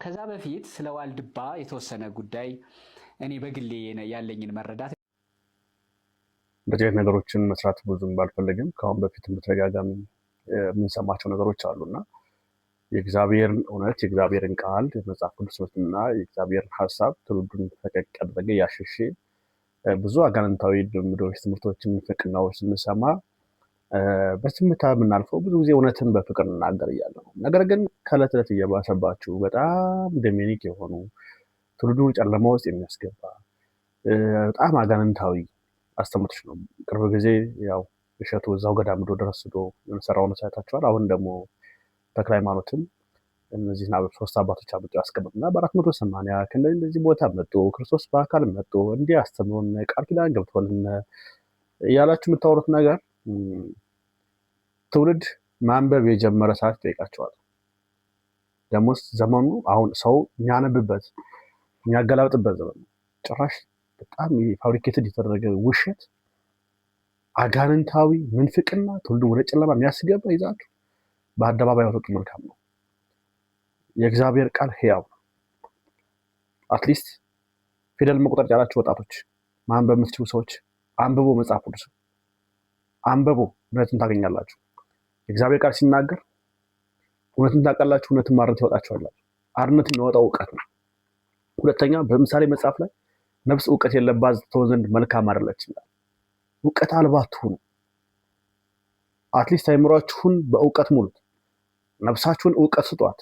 ከዛ በፊት ስለ ዋልድባ የተወሰነ ጉዳይ እኔ በግሌ ያለኝን መረዳት እንደዚህ አይነት ነገሮችን መስራት ብዙም ባልፈልግም ከአሁን በፊት በተደጋጋሚ የምንሰማቸው ነገሮች አሉና የእግዚአብሔርን እውነት የእግዚአብሔርን ቃል የመጽሐፍ ቅዱስ ትምህርትና የእግዚአብሔርን ሀሳብ ትውልዱን ፈቀቅ ያደረገ ያሸሼ ብዙ አጋንንታዊ ልምዶች ትምህርቶችን ፍቅናዎች ስንሰማ በስምታ የምናልፈው ብዙ ጊዜ እውነትን በፍቅር እናገር እያለ ነው። ነገር ግን ከዕለት ዕለት እየባሰባችሁ በጣም ዶሚኒክ የሆኑ ትውልዱን ጨለማ ውስጥ የሚያስገባ በጣም አጋንንታዊ አስተምሮች ነው። ቅርብ ጊዜ ያው እሸቱ እዛው ገዳም ድረስ ሄዶ የሰራውን ሳይታችኋል። አሁን ደግሞ ተክለ ሃይማኖትም እነዚህ ሶስት አባቶች አመጡ ያስቀምጡና በ480 ከእንደዚህ ቦታ መጡ ክርስቶስ በአካል መጡ እንዲህ አስተምሮን ቃል ኪዳን ገብቶልን ያላችሁ የምታወሩት ነገር ትውልድ ማንበብ የጀመረ ሰዓት ጠይቃቸዋል። ደግሞ ዘመኑ አሁን ሰው የሚያነብበት የሚያገላብጥበት ዘመን ጭራሽ በጣም ፋብሪኬትድ የተደረገ ውሸት አጋንንታዊ ምንፍቅና ትውልዱ ወደ ጨለማ የሚያስገባ ይዛችሁ በአደባባይ ወጥቶ መልካም ነው። የእግዚአብሔር ቃል ሕያው አትሊስት ፊደል መቁጠር ያላችሁ ወጣቶች ማንበብ የምትችሉ ሰዎች አንብቦ መጽሐፍ ቅዱስ አንብቦ እውነትን ታገኛላችሁ። የእግዚአብሔር ቃል ሲናገር እውነትን ታውቃላችሁ፣ እውነትን ማረን ትወጣችኋላችሁ። አርነት የሚወጣው እውቀት ነው። ሁለተኛ በምሳሌ መጽሐፍ ላይ ነፍስ እውቀት የለባት ትሆን ዘንድ መልካም አይደለች ይላል። እውቀት አልባ አትሁኑ። አትሊስት አይምሯችሁን በእውቀት ሙሉት፣ ነፍሳችሁን እውቀት ስጧት።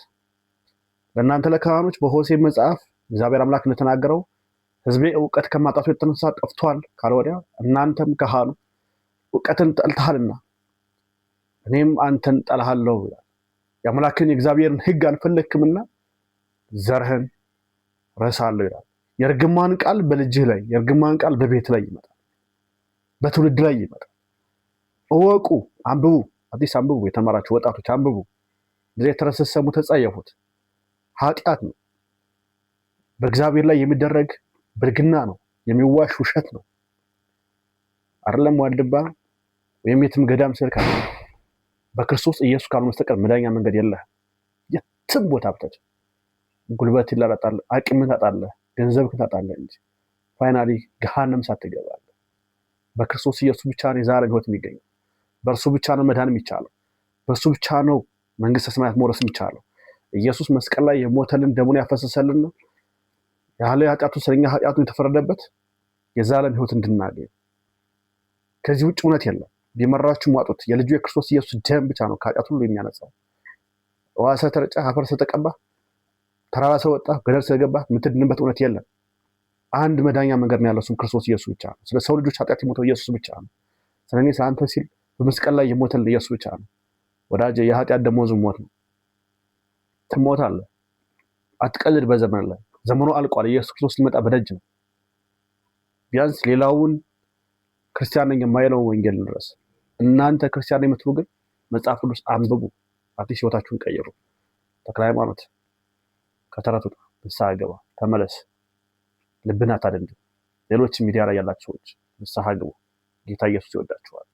ለእናንተ ለካህኖች በሆሴዕ መጽሐፍ እግዚአብሔር አምላክ እንደተናገረው ሕዝቤ እውቀት ከማጣቱ የተነሳ ጠፍቷል ካለ ወዲያ እናንተም ካህኑ እውቀትን ጠልተሃልና እኔም አንተን ጠልሃለሁ ይላል። የአምላክን የእግዚአብሔርን ሕግ አልፈለክምና ዘርህን ረሳለሁ ይላል። የርግማን ቃል በልጅህ ላይ የርግማን ቃል በቤት ላይ ይመጣል፣ በትውልድ ላይ ይመጣል። እወቁ፣ አንብቡ፣ አዲስ አንብቡ። የተማራችሁ ወጣቶች አንብቡ። እንደዚህ የተረሰሰሙ ተጸየፉት። ኃጢአት ነው። በእግዚአብሔር ላይ የሚደረግ ብልግና ነው። የሚዋሽ ውሸት ነው። አይደለም ዋልድባ ወይም የትም ገዳም ስልክ አለ። በክርስቶስ ኢየሱስ ካልሆነ በስተቀር መዳኛ መንገድ የለህም። የትም ቦታ ብትሄድ ጉልበት ይላጣል፣ አቅምን ታጣለህ፣ ገንዘብ ታጣለህ እንጂ ፋይናሊ ገሃነም ሳትገባለህ። በክርስቶስ ኢየሱስ ብቻ ነው የዘላለም ሕይወት የሚገኘው። በእርሱ ብቻ ነው መዳን የሚቻለው። በእርሱ ብቻ ነው መንግስተ ሰማያት መውረስ የሚቻለው። ኢየሱስ መስቀል ላይ የሞተልን ደሙን ያፈሰሰልን ነው ያለ ኃጢአቱ ስለኛ ኃጢአቱ የተፈረደበት የዘላለም ሕይወት እንድናገኝ። ከዚህ ውጭ እውነት የለም። ቢመራችሁ ዋጡት። የልጁ የክርስቶስ ኢየሱስ ደም ብቻ ነው ከኃጢአት ሁሉ የሚያነጻው። ውሃ ስለተረጨ አፈር ስለተቀባ ተራራ ስለወጣ ገደል ስለገባ የምትድንበት እውነት የለም። አንድ መዳኛ መንገድ ነው ያለው፣ እሱም ክርስቶስ ኢየሱስ ብቻ ነው። ስለ ሰው ልጆች ኃጢአት የሞተው ኢየሱስ ብቻ ነው። ስለኔ ስለአንተ ሲል በመስቀል ላይ የሞተልን ኢየሱስ ብቻ ነው። ወዳጄ የኃጢአት ደሞዙ ሞት ነው። ትሞታለህ። አትቀልድ። በዘመን ላይ ዘመኑ አልቋል። ኢየሱስ ክርስቶስ ሊመጣ በደጅ ነው። ቢያንስ ሌላውን ክርስቲያን ነኝ የማይለውን ወንጌል ድረስ እናንተ ክርስቲያን የምትሉ ግን መጽሐፍ ቅዱስ አንብቡ። አዲስ ሕይወታችሁን ቀይሩ። ተክለ ሃይማኖት ከተረት ውጣ፣ ንስሐ ግባ፣ ተመለስ፣ ልብን አታደንድን። ሌሎች ሚዲያ ላይ ያላችሁ ሰዎች ንስሐ ግቡ። ጌታ ኢየሱስ ይወዳችኋል።